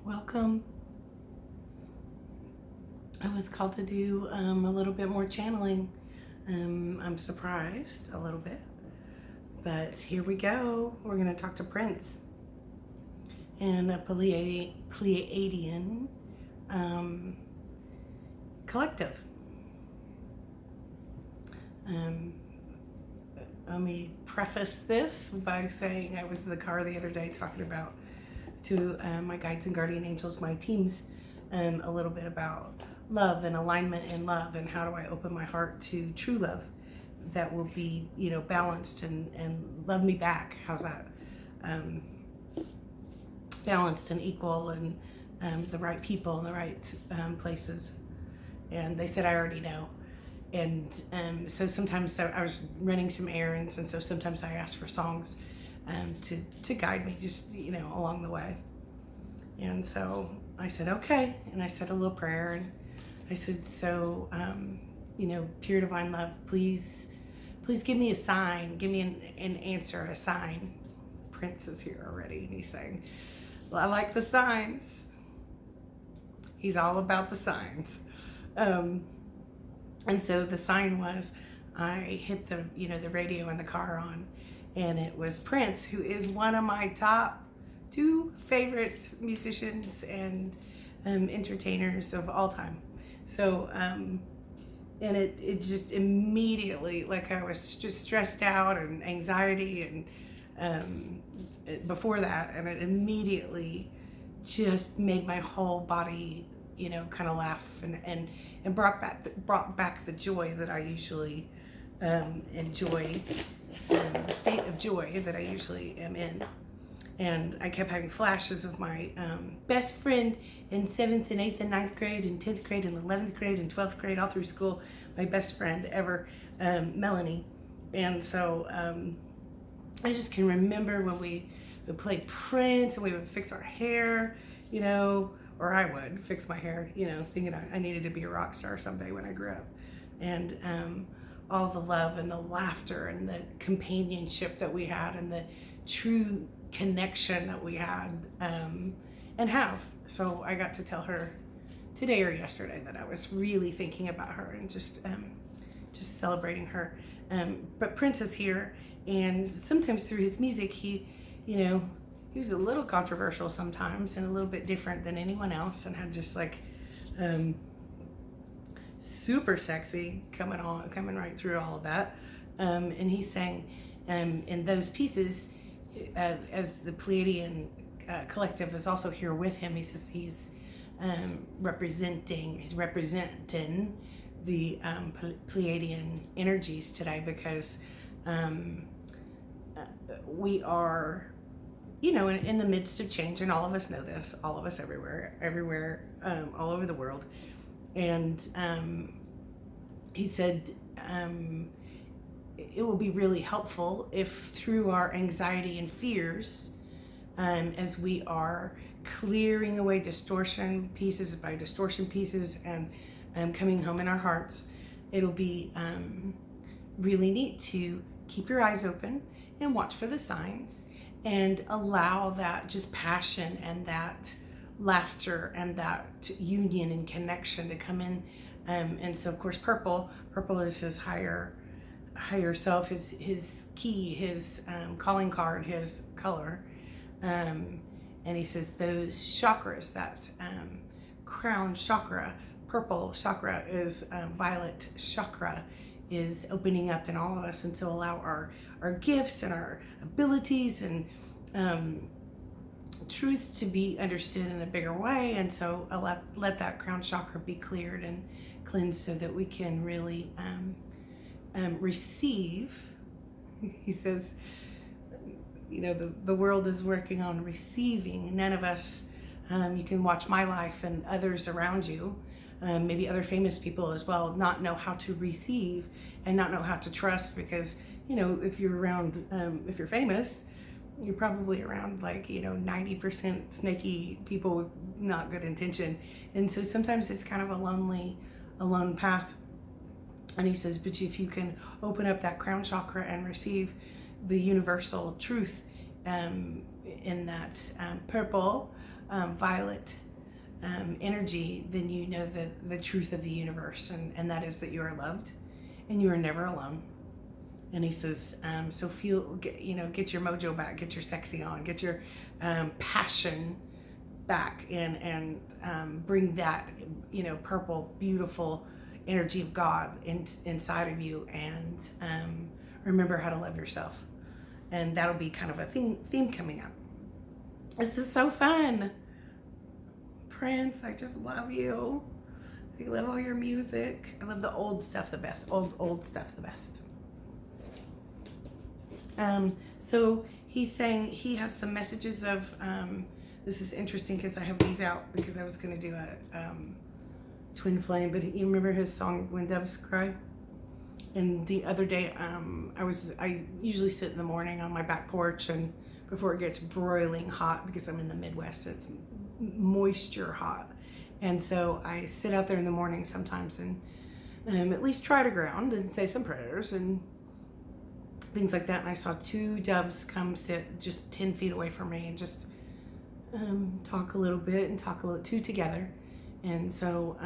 Welcome. I was called to do a little bit more channeling. I'm surprised a little bit, but here we go. We're going to talk to Prince and a Pleiadian Collective. Let me preface this by saying I was in the car the other day talking about to my guides and guardian angels, my teams, a little bit about love and alignment in love, and how do I open my heart to true love that will be, balanced and love me back. How's that? Balanced and equal, and the right people in the right places. And they said, I already know. And so sometimes I was running some errands, and so sometimes I asked for songs to guide me just, along the way. And so I said, okay. And I said a little prayer, and I said, so, pure divine love, please give me a sign, give me an answer, a sign. Prince is here already, and he's saying, well, I like the signs. He's all about the signs. And so the sign was, I hit the radio in the car on, and it was Prince, who is one of my top 2 favorite musicians and entertainers of all time. So, and it just immediately, like I was just stressed out and anxiety and before that, and it immediately just made my whole body, kind of laugh and brought back the joy that I usually enjoy, the state of joy that I usually am in. And I kept having flashes of my best friend in 7th and 8th and 9th grade and 10th grade and 11th grade and 12th grade, all through school, my best friend ever, Melani. And so I just can remember when we would play Prince and we would fix our hair, or I would fix my hair, thinking I needed to be a rock star someday when I grew up. And all the love and the laughter and the companionship that we had and the true connection that we had and have. So I got to tell her today or yesterday that I was really thinking about her and just celebrating her. But Prince is here, and sometimes through his music, he was a little controversial sometimes and a little bit different than anyone else, and had just like super sexy coming right through all of that. And he sang in those pieces, as the Pleidian Collective is also here with him. He says he's representing the Pleiadian energies today, because we are, in the midst of change, and all of us know this, all of us everywhere, all over the world. And he said it will be really helpful if, through our anxiety and fears, as we are clearing away distortion pieces by distortion pieces and coming home in our hearts, it'll be really neat to keep your eyes open and watch for the signs, and allow that just passion and that laughter and that union and connection to come in. And so, of course, purple is his higher self, his key, his calling card, his color. And he says those chakras, that crown chakra, purple chakra, is violet chakra, is opening up in all of us. And so allow our gifts and our abilities and truths to be understood in a bigger way. And so let that crown chakra be cleared and cleansed, so that we can really receive. He says, the world is working on receiving. None of us, you can watch my life and others around you, maybe other famous people as well, not know how to receive and not know how to trust, because if you're around, if you're famous, you're probably around 90% snaky people with not good intention. And so sometimes it's kind of a lone path. And he says, but if you can open up that crown chakra and receive the universal truth in that purple violet energy, then you know the truth of the universe, and that is that you are loved and you are never alone. And he says, so get your mojo back, get your sexy on, get your passion back, and bring that, purple, beautiful energy of God inside of you, and remember how to love yourself. And that'll be kind of a theme coming up. This is so fun. Prince, I just love you. I love all your music. I love the old stuff the best. Old stuff the best. So he's saying he has some messages of, this is interesting because I have these out because I was going to do a twin flame, but you remember his song, When Doves Cry? And the other day, I usually sit in the morning on my back porch, and before it gets broiling hot, because I'm in the Midwest, it's moisture hot. And so I sit out there in the morning sometimes and at least try to ground and say some prayers and things like that. And I saw two doves come sit just 10 feet away from me and just talk a little bit and talk a little, two together. And so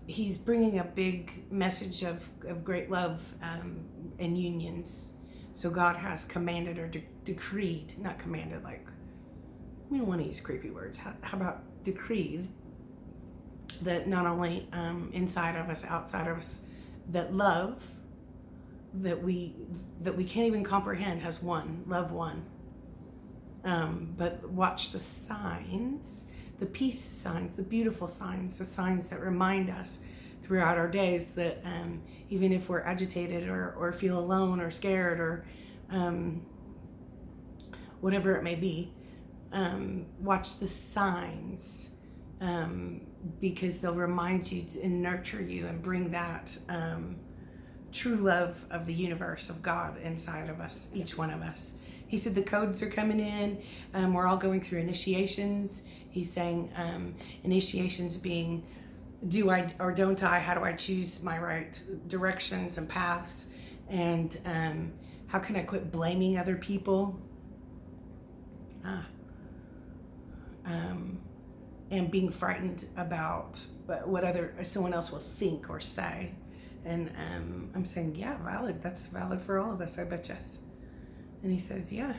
he's bringing a big message of great love and unions. So God has commanded or decreed, not commanded, like, we don't want to use creepy words. How about decreed that not only inside of us, outside of us, that love that we can't even comprehend has won, love won. But watch the signs, the peace signs, the beautiful signs, the signs that remind us throughout our days that even if we're agitated or feel alone or scared or whatever it may be, watch the signs because they'll remind you and nurture you and bring that true love of the universe, of God inside of us, each one of us. He said the codes are coming in. We're all going through initiations. He's saying initiations being, do I or don't I? How do I choose my right directions and paths? And how can I quit blaming other people? And being frightened about what someone else will think or say. And I'm saying, yeah, valid. That's valid for all of us, I bet yes. And he says, yeah,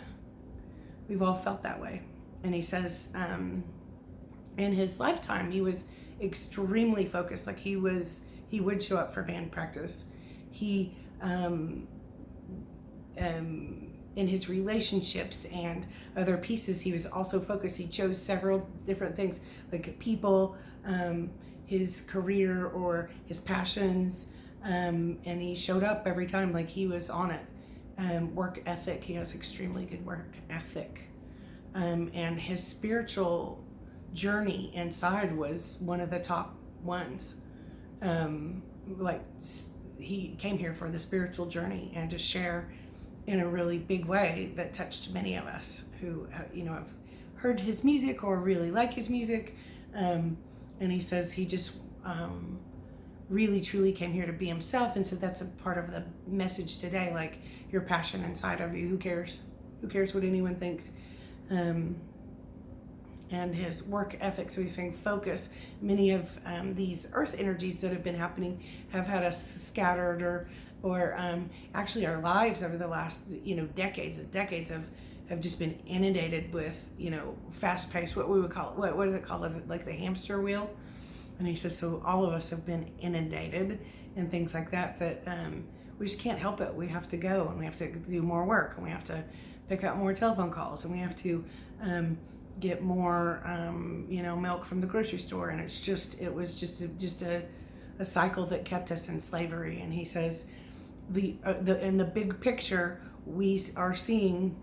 we've all felt that way. And he says, in his lifetime, he was extremely focused. Like he would show up for band practice. He, in his relationships and other pieces, he was also focused. He chose several different things, like people, his career or his passions, and he showed up every time like he was on it. Work ethic, he has extremely good work ethic. And his spiritual journey inside was one of the top ones. Like he came here for the spiritual journey and to share in a really big way that touched many of us who, have heard his music or really like his music. And he says he just really truly came here to be himself. And so that's a part of the message today, like your passion inside of you. Who cares? Who cares what anyone thinks? And his work ethic. So he's saying focus. Many of these earth energies that have been happening have had us scattered or actually our lives over the last, decades and decades have just been inundated with, fast paced, what we would call, what is it called? Like the hamster wheel. And he says, so all of us have been inundated and things like that we just can't help it. We have to go and we have to do more work and we have to pick up more telephone calls and we have to get more, milk from the grocery store. And it was just a cycle that kept us in slavery. And he says, in the big picture, we are seeing,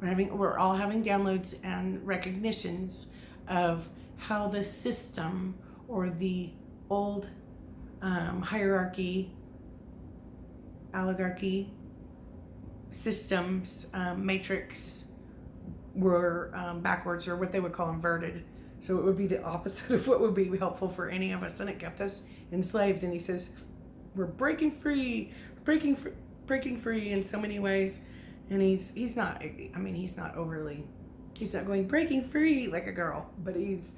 we're all having downloads and recognitions of how the system or the old hierarchy, oligarchy systems, matrix were backwards, or what they would call inverted. So it would be the opposite of what would be helpful for any of us, and it kept us enslaved. And he says, we're breaking free in so many ways. And he's not overly He's not going breaking free like a girl, but he's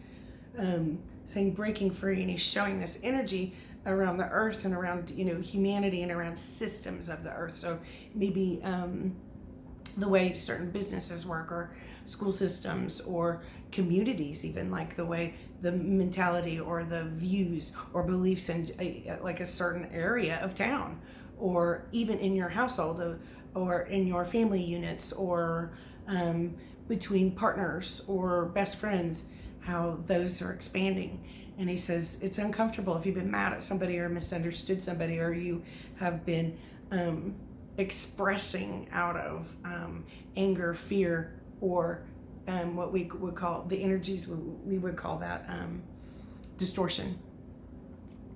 saying breaking free, and he's showing this energy around the earth and around, humanity and around systems of the earth. So maybe the way certain businesses work, or school systems, or communities, even like the way the mentality or the views or beliefs in like a certain area of town, or even in your household, or in your family units, or between partners or best friends, how those are expanding. And he says it's uncomfortable if you've been mad at somebody or misunderstood somebody, or you have been expressing out of anger, fear, or what we would call the energies, we would call that distortion.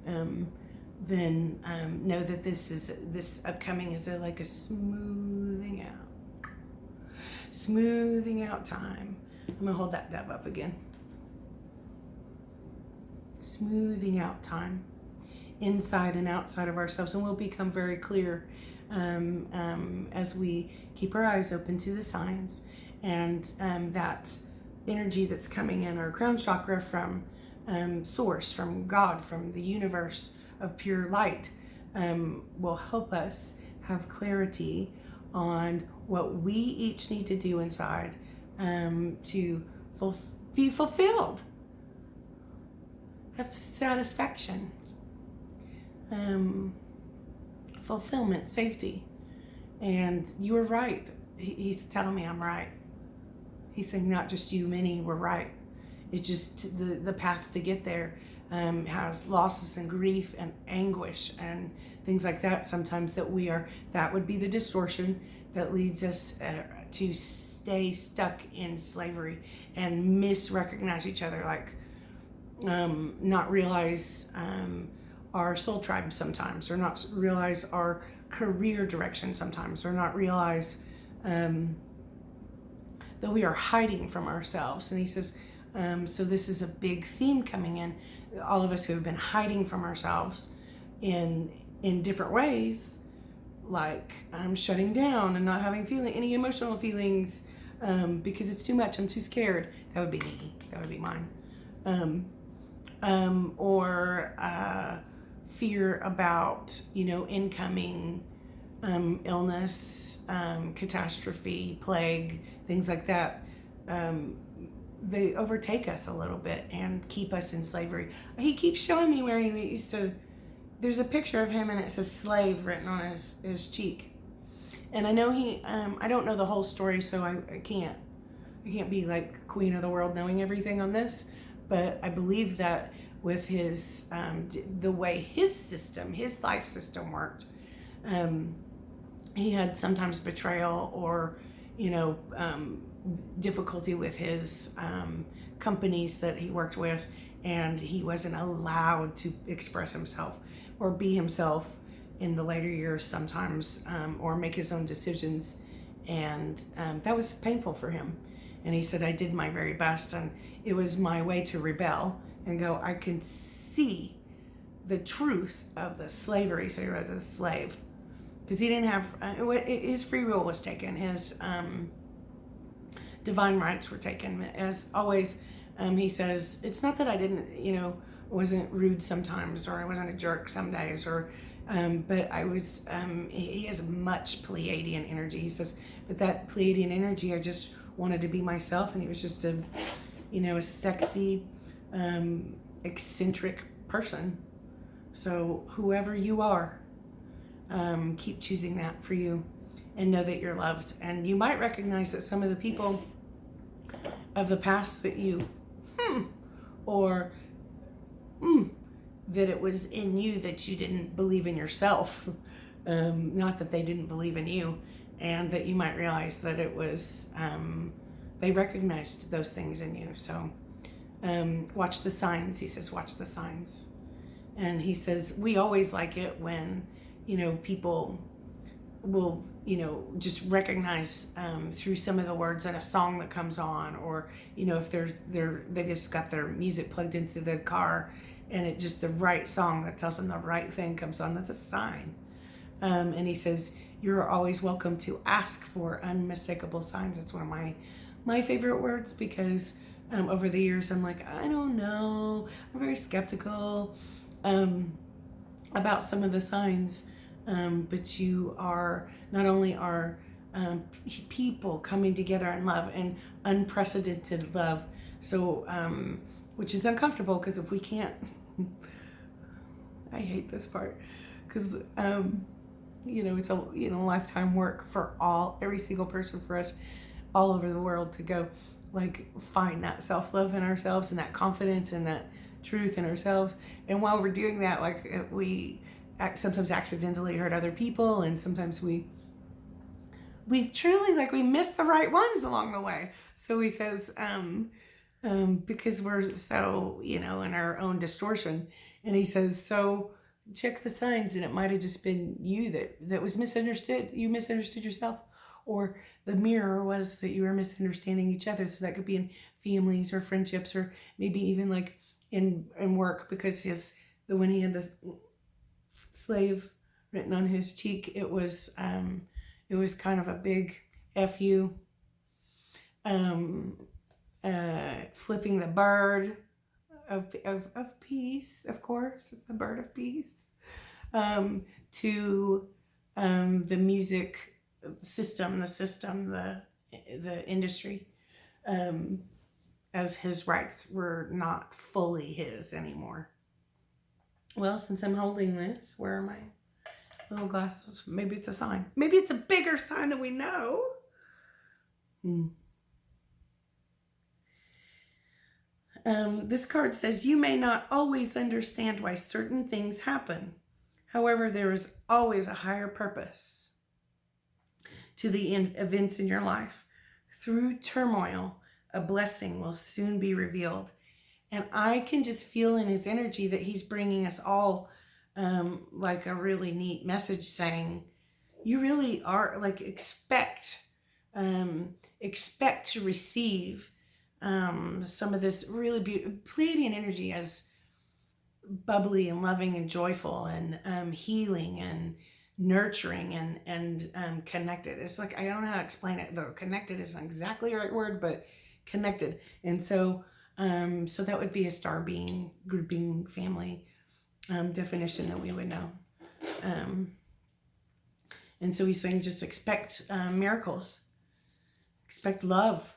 Then know that this upcoming is like a smoothing out time. I'm gonna hold that dove up again. Smoothing out time, inside and outside of ourselves, and we'll become very clear as we keep our eyes open to the signs, and that energy that's coming in our crown chakra from source, from God, from the universe of pure light, will help us have clarity on what we each need to do inside to be fulfilled, have satisfaction, fulfillment, safety. And you were right. He's telling me I'm right. He's saying not just you, many were right. It's just the path to get there has losses and grief and anguish and things like that sometimes that would be the distortion that leads us to stay stuck in slavery and misrecognize each other, like not realize our soul tribe sometimes, or not realize our career direction sometimes, or not realize that we are hiding from ourselves. And he says, so this is a big theme coming in. All of us who have been hiding from ourselves in different ways, like shutting down and not having any emotional feelings because it's too much. I'm too scared. That would be me. That would be mine. Or fear about, incoming illness, catastrophe, plague, things like that. They overtake us a little bit and keep us in slavery. He keeps showing me where he used to. There's a picture of him and it says slave written on his cheek. And I know I don't know the whole story, so I can't be like queen of the world knowing everything on this. But I believe that with his, the way his life system worked, he had sometimes betrayal or, difficulty with his companies that he worked with, and he wasn't allowed to express himself or be himself in the later years sometimes, or make his own decisions, and that was painful for him. And he said, I did my very best, and it was my way to rebel and go, I can see the truth of the slavery. So he wrote the slave, because he didn't have, his free will was taken, his divine rights were taken. As always, he says, it's not that I didn't, wasn't rude sometimes, or I wasn't a jerk some days, or but I was, he has much Pleiadian energy. He says, but that Pleiadian energy, I just wanted to be myself, and he was just a sexy, eccentric person. So whoever you are, keep choosing that for you, and know that you're loved. And you might recognize that some of the people of the past that you, that it was in you that you didn't believe in yourself, not that they didn't believe in you, and that you might realize that it was, they recognized those things in you. So watch the signs. He says, watch the signs. And he says, we always like it when, people will, just recognize through some of the words in a song that comes on, or, if they just got their music plugged into the car and it just the right song that tells them the right thing comes on. That's a sign. And he says, you're always welcome to ask for unmistakable signs. That's one of my my favorite words because over the years I'm like, I don't know. I'm very skeptical about some of the signs. But you are not only are people coming together in love and unprecedented love. So, which is uncomfortable because if we can't, I hate this part because, it's a, lifetime work for every single person for us all over the world to go like find that self-love in ourselves and that confidence and that truth in ourselves. And while we're doing that, like we sometimes accidentally hurt other people, and sometimes we truly like we miss the right ones along the way. So he says, because we're so, in our own distortion. And he says, so check the signs, and it might have just been you that was misunderstood. You misunderstood yourself, or the mirror was that you were misunderstanding each other. So that could be in families or friendships, or maybe even like in work, because when he had this slave written on his cheek, it was kind of a big F-U. Flipping the bird of peace, of course, it's the bird of peace, to the music system, the industry, as his rights were not fully his anymore. Well, since I'm holding this, where are my little glasses? Maybe it's a sign. Maybe it's a bigger sign than we know. This card says, you may not always understand why certain things happen. However, there is always a higher purpose to the events in your life. Through turmoil, a blessing will soon be revealed. And I can just feel in his energy that he's bringing us all like a really neat message saying, you really are like expect to receive some of this really beautiful Pleidian energy as bubbly and loving and joyful and healing and nurturing and connected. It's like, I don't know how to explain it, though. Connected isn't exactly the right word, but connected. And so that would be a star being, grouping, family definition that we would know. And so he's saying, just expect miracles, expect love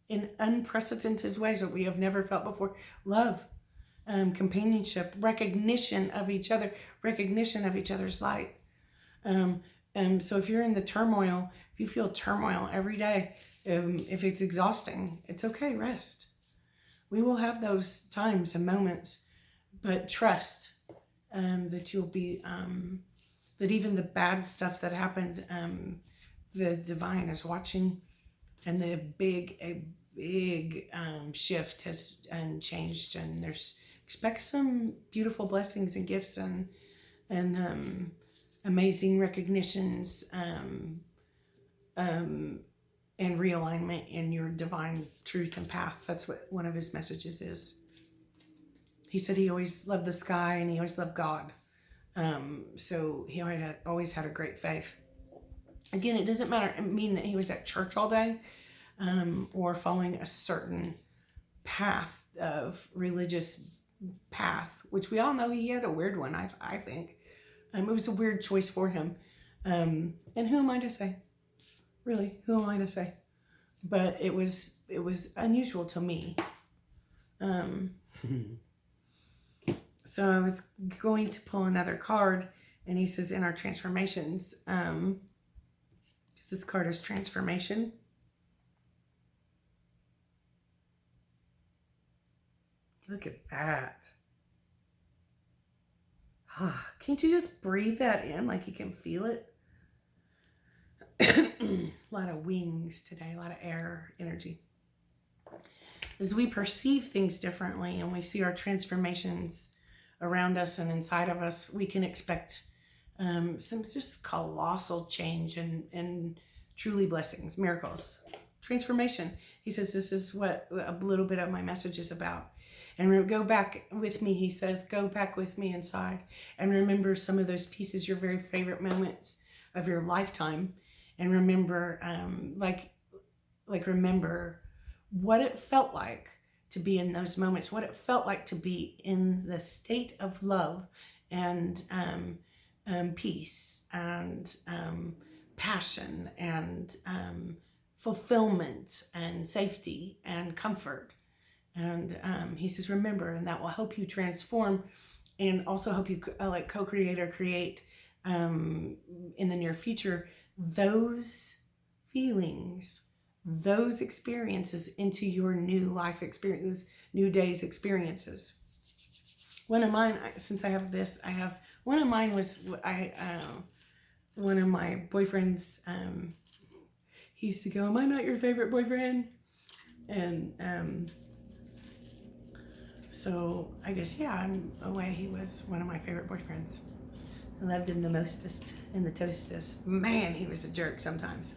in unprecedented ways that we have never felt before. Love, companionship, recognition of each other, recognition of each other's light. So if you're in the turmoil, if you feel turmoil every day, if it's exhausting, it's okay, rest. We will have those times and moments, but trust that you'll be, that even the bad stuff that happened, the divine is watching, and a big shift has changed, and expect some beautiful blessings and gifts and amazing recognitions and realignment in your divine truth and path. That's what one of his messages is. He said he always loved the sky and he always loved God. So he always had a great faith. Again, it doesn't mean that he was at church all day or following a certain path of religious path, which we all know he had a weird one, I think. It was a weird choice for him. And who am I to say? Really, who am I to say? But it was unusual to me. So I was going to pull another card, and he says, in our transformations, because this card is transformation. Look at that. Can't you just breathe that in like you can feel it? A lot of wings today, a lot of air energy. As we perceive things differently and we see our transformations around us and inside of us, we can expect some just colossal change and truly blessings, miracles, transformation. He says this is what a little bit of my message is about. And go back with me, he says, go back with me inside and remember some of those pieces, your very favorite moments of your lifetime. And remember, like like remember what it felt like to be in those moments, what it felt like to be in the state of love and peace and passion and fulfillment and safety and comfort. And he says, remember, and that will help you transform and also help you like co-create or create in the near future those feelings, those experiences into your new life experiences, new days experiences. One of mine, since I have this, I have, one of mine was, one of my boyfriends, he used to go, am I not your favorite boyfriend? And so I guess, yeah, in a way he was one of my favorite boyfriends. I loved him the mostest and the toastest. Man, he was a jerk sometimes.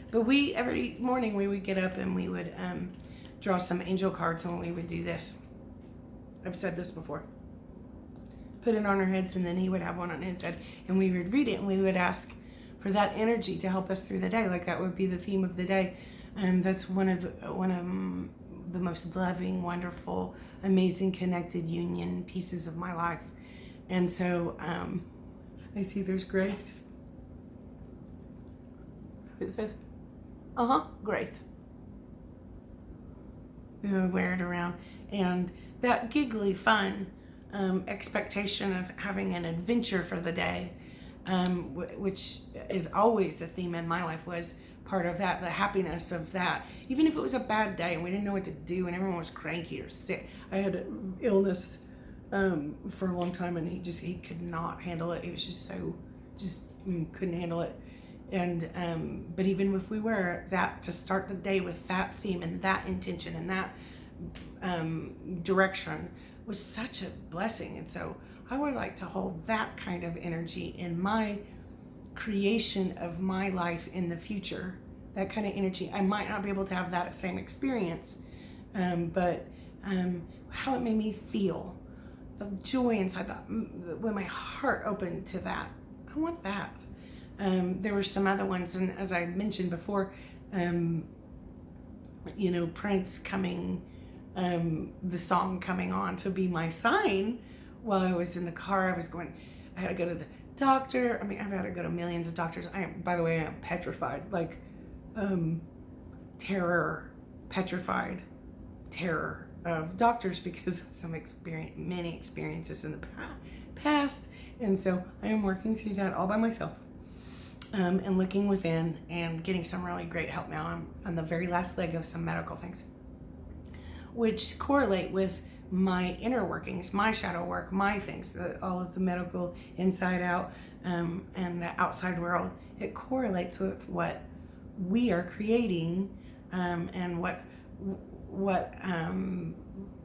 But every morning we would get up and we would draw some angel cards and we would do this. I've said this before. Put it on our heads and then he would have one on his head and we would read it and we would ask for that energy to help us through the day. Like that would be the theme of the day. And that's one of the most loving, wonderful, amazing, connected union pieces of my life. And so I see there's Grace. It says, Grace. We would wear it around. And that giggly, fun expectation of having an adventure for the day, which is always a theme in my life, was part of that, the happiness of that. Even if it was a bad day and we didn't know what to do and everyone was cranky or sick. I had an illness for a long time and he could not handle it. He was just couldn't handle it. And but even if we were that, to start the day with that theme and that intention and that direction was such a blessing. And so I would like to hold that kind of energy in my creation of my life in the future. That kind of energy. I might not be able to have that same experience, but how it made me feel, the joy inside that, when my heart opened to that. I want that. There were some other ones, and as I mentioned before, Prince coming, the song coming on to be my sign while I was in the car. I had to go to the doctor. I mean, I've had to go to millions of doctors. By the way, I am petrified, petrified terror of doctors because of many experiences in the past. And so I am working through that all by myself. And looking within and getting some really great help now. I'm on the very last leg of some medical things, which correlate with my inner workings, my shadow work, my things, all of the medical inside out and the outside world. It correlates with what we are creating and what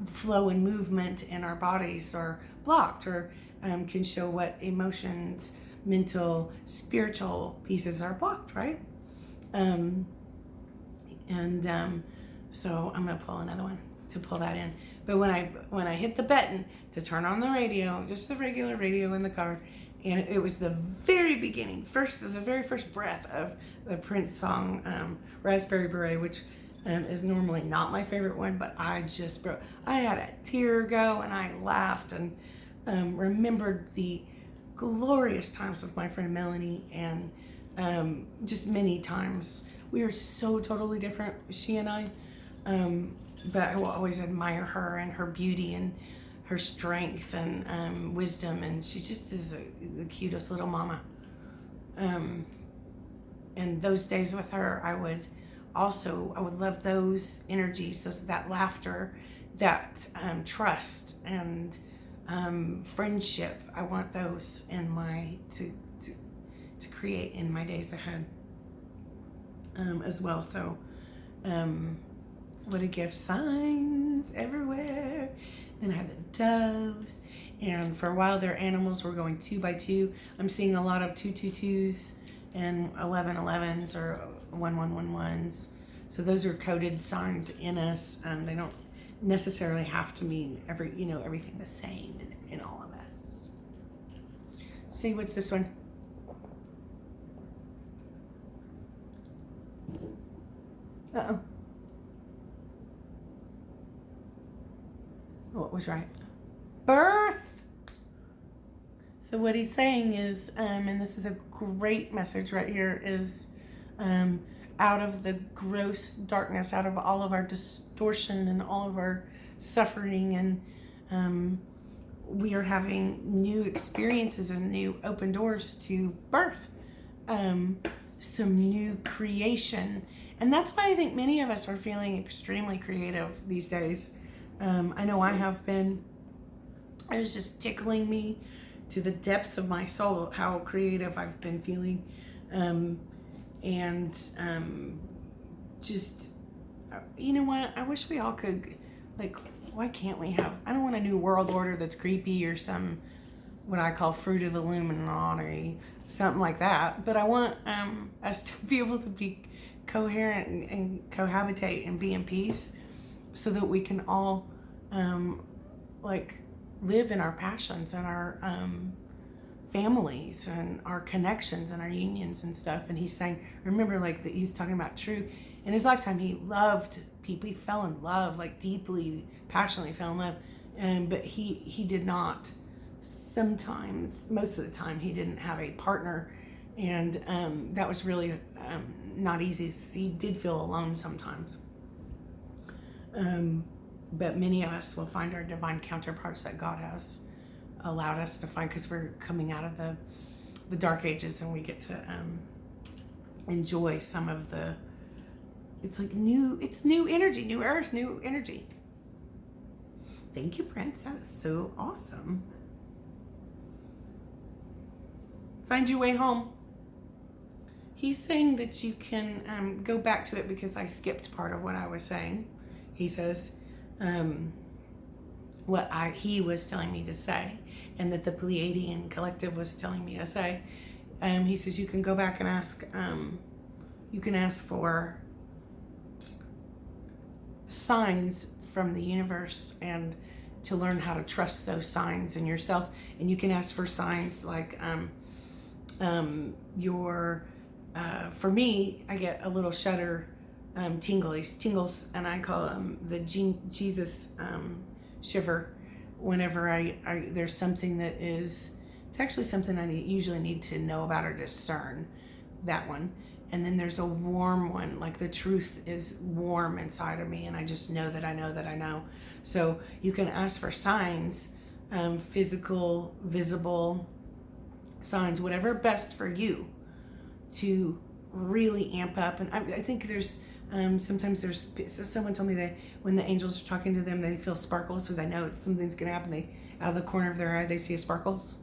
flow and movement in our bodies are blocked, or can show what emotions, mental, spiritual pieces are blocked, right? So I'm gonna pull another one to pull that in. But when I hit the button to turn on the radio, just the regular radio in the car, and it was the very beginning, the very first breath of the Prince song, Raspberry Beret, which is normally not my favorite one, but I had a tear go and I laughed and remembered the glorious times with my friend Melani, and just many times. We are so totally different, she and I, but I will always admire her and her beauty and her strength and wisdom, and she just is the cutest little mama. And those days with her, I would love those energies, that laughter, that trust and friendship. I want those in to create in my days ahead as well. So what a gift. Signs everywhere. Then I had the doves, and for a while their animals were going 2 by 2. I'm seeing a lot of 222s and 1111s or 1111s. So those are coded signs in us. They don't necessarily have to mean everything the same in all of us. See, what's this one? What was right? Birth. So what he's saying is, and this is a great message right here, is out of the gross darkness, out of all of our distortion and all of our suffering, and we are having new experiences and new open doors to birth, some new creation. And that's why I think many of us are feeling extremely creative these days. I know I have been. It was just tickling me to the depths of my soul how creative I've been feeling. Just, you know what? I wish we all could, like, why can't we have, I don't want a new world order that's creepy or some, what I call fruit of the Illuminati, something like that. But I want us to be able to be coherent and cohabitate and be in peace so that we can all, live in our passions and our families and our connections and our unions and stuff. And he's saying, remember, he's talking about true. In his lifetime, he loved people. He fell in love, deeply, passionately fell in love. But he did not. Sometimes, most of the time, he didn't have a partner. And that was really not easy. He did feel alone sometimes. But many of us will find our divine counterparts that God has allowed us to find, because we're coming out of the dark ages, and we get to enjoy some of the, it's new energy, new earth, new energy. Thank you, Prince. That's so awesome. Find your way home. He's saying that you can go back to it, because I skipped part of what I was saying. He says, he was telling me to say, and that the Pleidian Collective was telling me to say. He says you can go back and ask, you can ask for signs from the universe, and to learn how to trust those signs in yourself. And you can ask for signs like for me, I get a little shudder, tingles, and I call them the Jesus shiver whenever I there's something that is, it's actually something I usually need to know about or discern, that one. And then there's a warm one, like the truth is warm inside of me, and I just know that I know that I know. So you can ask for signs, physical, visible signs, whatever best for you to really amp up. And I think there's sometimes someone told me that when the angels are talking to them, they feel sparkles, so they know something's going to happen. They, out of the corner of their eye, they see a sparkles.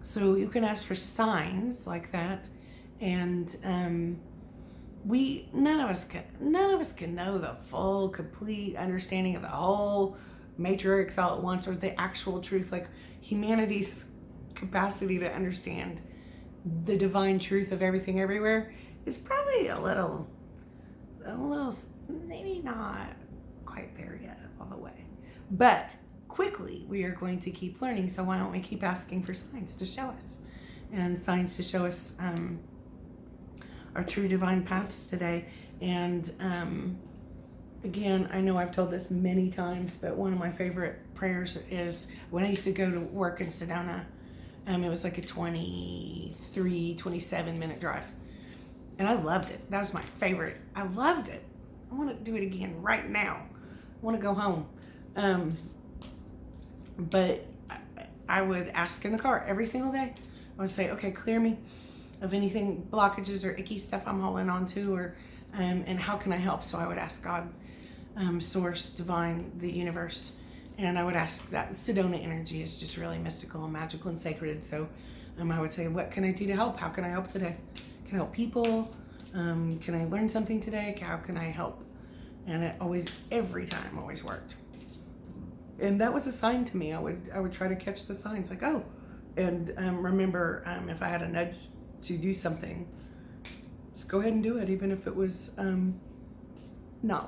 So you can ask for signs like that, and none of us can know the full, complete understanding of the whole matrix all at once, or the actual truth. Like humanity's capacity to understand the divine truth of everything everywhere is probably a little, maybe not quite there yet all the way. But quickly we are going to keep learning, so why don't we keep asking for signs to show us, and signs to show us our true divine paths today. And again, I know I've told this many times, but one of my favorite prayers is when I used to go to work in Sedona. It was like a 27 minute drive, and I loved it. That was my favorite. I loved it. I want to do it again right now. I want to go home. But I would ask in the car every single day. I would say, okay, clear me of anything, blockages or icky stuff I'm holding on to, or and how can I help? So I would ask God, source, divine, the universe, and I would ask that. Sedona energy is just really mystical and magical and sacred. So I would say, what can I do to help? How can I help today? Can I help people? Can I learn something today? How can I help? And it always, every time, always worked. And that was a sign to me. I would try to catch the signs, like, oh, and remember, if I had a nudge to do something, just go ahead and do it, even if it was not what